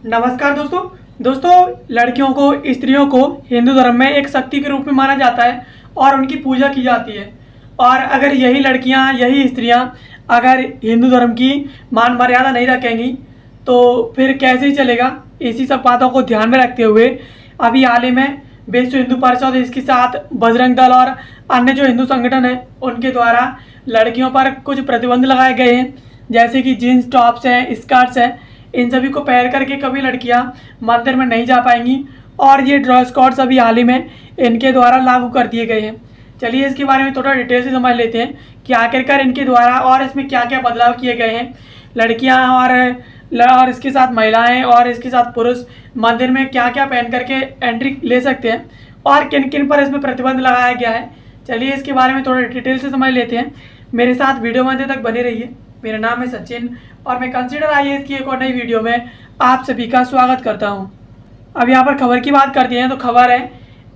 नमस्कार दोस्तों लड़कियों को स्त्रियों को हिंदू धर्म में एक शक्ति के रूप में माना जाता है और उनकी पूजा की जाती है। और अगर यही लड़कियां यही स्त्रियां अगर हिंदू धर्म की मान मर्यादा नहीं रखेंगी तो फिर कैसे ही चलेगा। इसी सब बातों को ध्यान में रखते हुए अभी हाल ही में विश्व हिंदू परिषद इसके साथ बजरंग दल और अन्य जो हिंदू संगठन है उनके द्वारा लड़कियों पर कुछ प्रतिबंध लगाए गए हैं, जैसे कि जीन्स टॉप्स हैं, स्कर्ट्स हैं, इन सभी को पहन करके कभी लड़कियां मंदिर में नहीं जा पाएंगी। और ये ड्रेस कोड्स अभी हाल ही में इनके द्वारा लागू कर दिए गए हैं। चलिए इसके बारे में थोड़ा डिटेल से समझ लेते हैं कि आखिरकार इनके द्वारा और इसमें क्या क्या बदलाव किए गए हैं। लड़कियां और इसके साथ महिलाएं और इसके साथ पुरुष मंदिर में क्या क्या पहन करके एंट्री ले सकते हैं और किन किन पर इसमें प्रतिबंध लगाया गया है। चलिए इसके बारे में थोड़ा डिटेल से समझ लेते हैं। मेरे साथ वीडियो में अंत तक बने रहिए। मेरा नाम है सचिन और मैं कंसीडर आईएएस की एक और नई वीडियो में आप सभी का स्वागत करता हूं। अब यहाँ पर खबर की बात करते हैं तो खबर है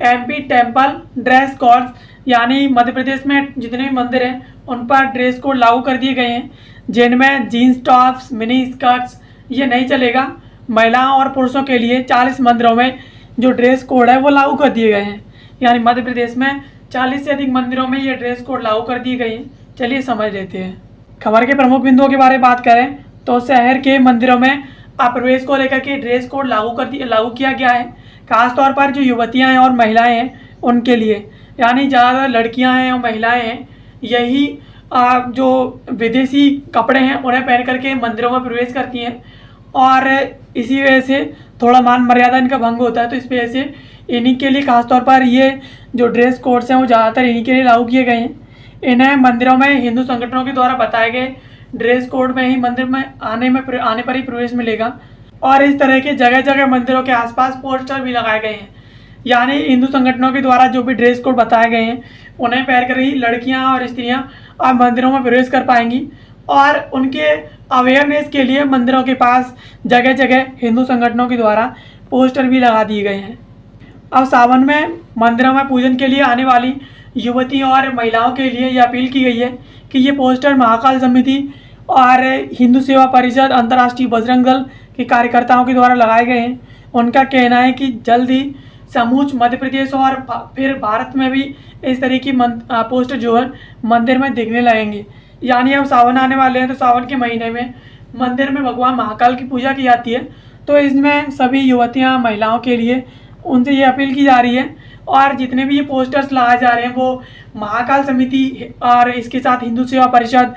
एमपी टेम्पल ड्रेस कोड, यानी मध्य प्रदेश में जितने भी मंदिर हैं उन पर ड्रेस कोड लागू कर दिए गए हैं, जिनमें जीन्स टॉप्स मिनी स्कर्ट्स ये नहीं चलेगा। महिलाओं और पुरुषों के लिए 40 मंदिरों में जो ड्रेस कोड है वो लागू कर दिए गए हैं। यानी मध्य प्रदेश में 40 से अधिक मंदिरों में ये ड्रेस कोड लागू कर दिए गए हैं। चलिए समझ लेते हैं। खबर के प्रमुख बिंदुओं के बारे में बात करें तो शहर के मंदिरों में प्रवेश को लेकर के ड्रेस कोड लागू किया गया है, खासतौर पर जो युवतियां हैं और महिलाएं हैं उनके लिए। यानी ज़्यादातर लड़कियां हैं और महिलाएं हैं यही जो विदेशी कपड़े हैं उन्हें पहन करके मंदिरों में प्रवेश करती हैं और इसी वजह से थोड़ा मान मर्यादा इनका भंग होता है। तो इस वजह से इन्हीं के लिए खासतौर पर ये जो ड्रेस कोड्स हैं वो ज़्यादातर इन्हीं के लिए लागू किए गए हैं। इन्हें मंदिरों में हिंदू संगठनों के द्वारा बताए गए ड्रेस कोड में ही मंदिर में आने पर ही प्रवेश मिलेगा। और इस तरह के जगह जगह मंदिरों के आसपास पोस्टर भी लगाए गए हैं। यानी हिंदू संगठनों के द्वारा जो भी ड्रेस कोड बताए गए हैं उन्हें पहनकर ही लड़कियां और स्त्रियां अब मंदिरों में प्रवेश कर पाएंगी। और उनके अवेयरनेस के लिए मंदिरों के पास जगह जगह हिंदू संगठनों के द्वारा पोस्टर भी लगा दिए गए हैं। अब सावन में मंदिरों में पूजन के लिए आने वाली युवती और महिलाओं के लिए यह अपील की गई है कि ये पोस्टर महाकाल समिति और हिंदू सेवा परिषद अंतर्राष्ट्रीय बजरंग दल के कार्यकर्ताओं के द्वारा लगाए गए हैं। उनका कहना है कि जल्द ही समूच मध्य प्रदेश और फिर भारत में भी इस तरह की पोस्टर जो है मंदिर में दिखने लगेंगे। यानी अब सावन आने वाले हैं तो सावन के महीने में मंदिर में भगवान महाकाल की पूजा की जाती है। तो इसमें सभी युवतियाँ महिलाओं के लिए उनसे ये अपील की जा रही है और जितने भी ये पोस्टर्स लगाए जा रहे हैं वो महाकाल समिति और इसके साथ हिंदू सेवा परिषद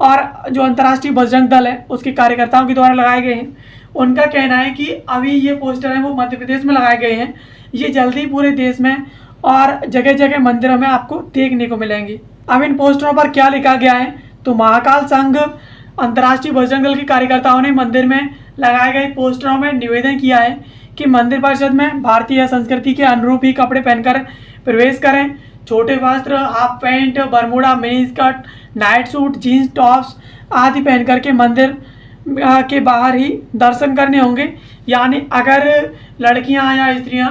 और जो अंतर्राष्ट्रीय बजरंग दल है उसके कार्यकर्ताओं के द्वारा लगाए गए हैं। उनका कहना है कि अभी ये पोस्टर हैं वो मध्य प्रदेश में लगाए गए हैं, ये जल्दी पूरे देश में और जगह जगह मंदिरों में आपको देखने को मिलेंगे। अब इन पोस्टरों पर क्या लिखा गया है तो महाकाल संघ अंतर्राष्ट्रीय बजरंग दल के कार्यकर्ताओं ने मंदिर में लगाए गए पोस्टरों में निवेदन किया है कि मंदिर परिषद में भारतीय संस्कृति के अनुरूप ही कपड़े पहनकर प्रवेश करें। छोटे वस्त्र, half pant, Bermuda, mini skirt, night suit, jeans tops आदि पहन करके मंदिर के बाहर ही दर्शन करने होंगे। यानी अगर लड़कियां या स्त्रियां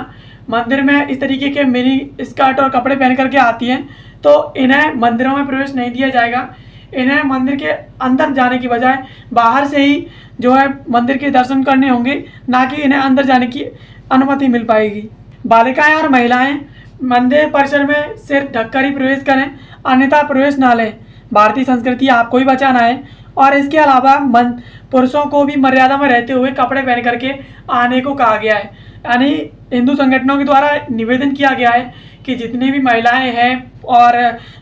मंदिर में इस तरीके के मिनी स्कर्ट और कपड़े पहन करके आती हैं तो इन्हें मंदिरों में प्रवेश नहीं दिया जाएगा। इन्हें मंदिर के अंदर जाने की बजाय बाहर से ही जो है मंदिर के दर्शन करने होंगे, ना कि इन्हें अंदर जाने की अनुमति मिल पाएगी। बालिकाएं और महिलाएं मंदिर परिसर में सिर्फ ढककर ही प्रवेश करें, अन्यथा प्रवेश ना लें। भारतीय संस्कृति आपको ही बचाना है। और इसके अलावा पुरुषों को भी मर्यादा में रहते हुए कपड़े पहन करके आने को कहा गया है। यानी हिंदू संगठनों के द्वारा निवेदन किया गया है कि जितनी भी महिलाएं हैं और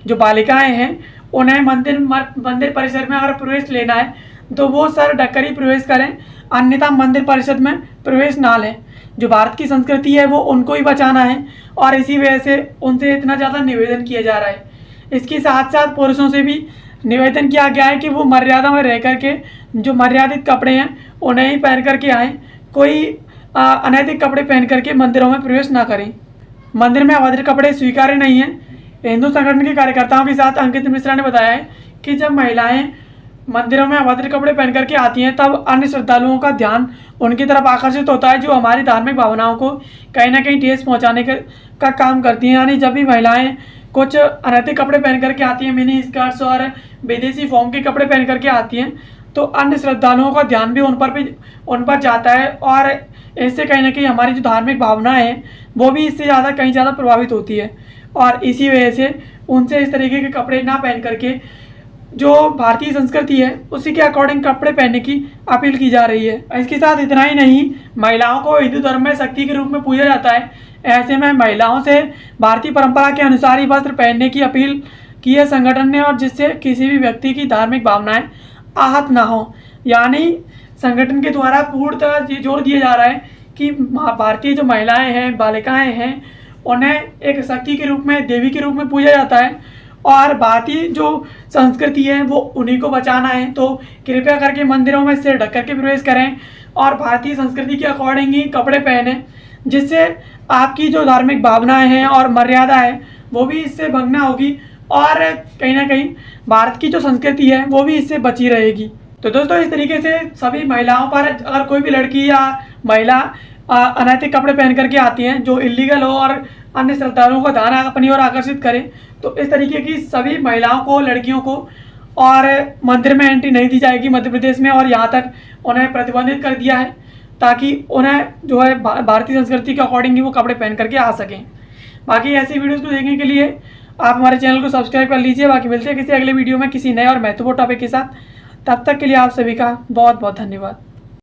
जो बालिकाएं हैं उन्हें मंदिर परिसर में अगर प्रवेश लेना है तो वो सर ढककर ही प्रवेश करें, अन्यथा मंदिर परिषद में प्रवेश ना लें। जो भारत की संस्कृति है वो उनको ही बचाना है और इसी वजह से उनसे इतना ज़्यादा निवेदन किया जा रहा है। इसके साथ साथ पुरुषों से भी निवेदन किया गया है कि वो मर्यादा में रह करके जो मर्यादित कपड़े हैं उन्हें ही पहन करके आएँ, कोई अनैतिक कपड़े पहन करके मंदिरों में प्रवेश ना करें। मंदिर में अभद्र कपड़े स्वीकार्य नहीं हैं। हिंदू संगठन के कार्यकर्ताओं के साथ अंकित मिश्रा ने बताया है कि जब महिलाएं मंदिरों में अभद्र कपड़े पहन करके आती हैं तब अन्य श्रद्धालुओं का ध्यान उनकी तरफ आकर्षित होता है, जो हमारी धार्मिक भावनाओं को कहीं ना कहीं ठेस पहुंचाने का काम करती हैं। यानी जब भी महिलाएं कुछ अनैतिक कपड़े पहन करके आती हैं, मिनी स्कर्ट्स और विदेशी फॉर्म के कपड़े पहन करके आती हैं, तो अन्य श्रद्धालुओं का ध्यान भी उन पर जाता है, और इससे कहीं ना कहीं हमारी जो धार्मिक भावनाएं हैं वो भी इससे कहीं ज़्यादा प्रभावित होती है। और इसी वजह से उनसे इस तरीके के कपड़े ना पहन करके जो भारतीय संस्कृति है उसी के अकॉर्डिंग कपड़े पहनने की अपील की जा रही है। इसके साथ इतना ही नहीं, महिलाओं को हिंदू धर्म में शक्ति के रूप में पूजा जाता है। ऐसे में महिलाओं से भारतीय परंपरा के अनुसार ही वस्त्र पहनने की अपील की है संगठन ने, और जिससे किसी भी व्यक्ति की धार्मिक भावनाएं आहत ना हो। यानी संगठन के द्वारा पूर्णतः ये जोर दिया जा रहा है कि भारतीय जो महिलाएं हैं, बालिकाएं हैं, उन्हें एक शक्ति के रूप में, देवी के रूप में पूजा जाता है, और भारतीय जो संस्कृति है वो उन्हीं को बचाना है। तो कृपया करके मंदिरों में सिर ढक करके प्रवेश करें और भारतीय संस्कृति के अकॉर्डिंग ही कपड़े पहने, जिससे आपकी जो धार्मिक भावनाएं हैं और मर्यादा है वो भी इससे भंग ना होगी, और कहीं ना कहीं भारत की जो संस्कृति है वो भी इससे बची रहेगी। तो दोस्तों, इस तरीके से सभी महिलाओं पर, अगर कोई भी लड़की या महिला अनैतिक कपड़े पहन करके आती हैं जो इलीगल हो और अन्य श्रद्धालुओं का ध्यान अपनी ओर आकर्षित करे, तो इस तरीके की सभी महिलाओं को, लड़कियों को और मंदिर में एंट्री नहीं दी जाएगी मध्य प्रदेश में, और यहाँ तक उन्हें प्रतिबंधित कर दिया है ताकि उन्हें जो है भारतीय संस्कृति के अकॉर्डिंग ही वो कपड़े पहन करके आ सकें। बाकी ऐसी वीडियोज़ को देखने के लिए आप हमारे चैनल को सब्सक्राइब कर लीजिए। बाकी मिलते हैं किसी अगले वीडियो में किसी नए और महत्वपूर्ण टॉपिक के साथ। तब तक के लिए आप सभी का बहुत बहुत धन्यवाद।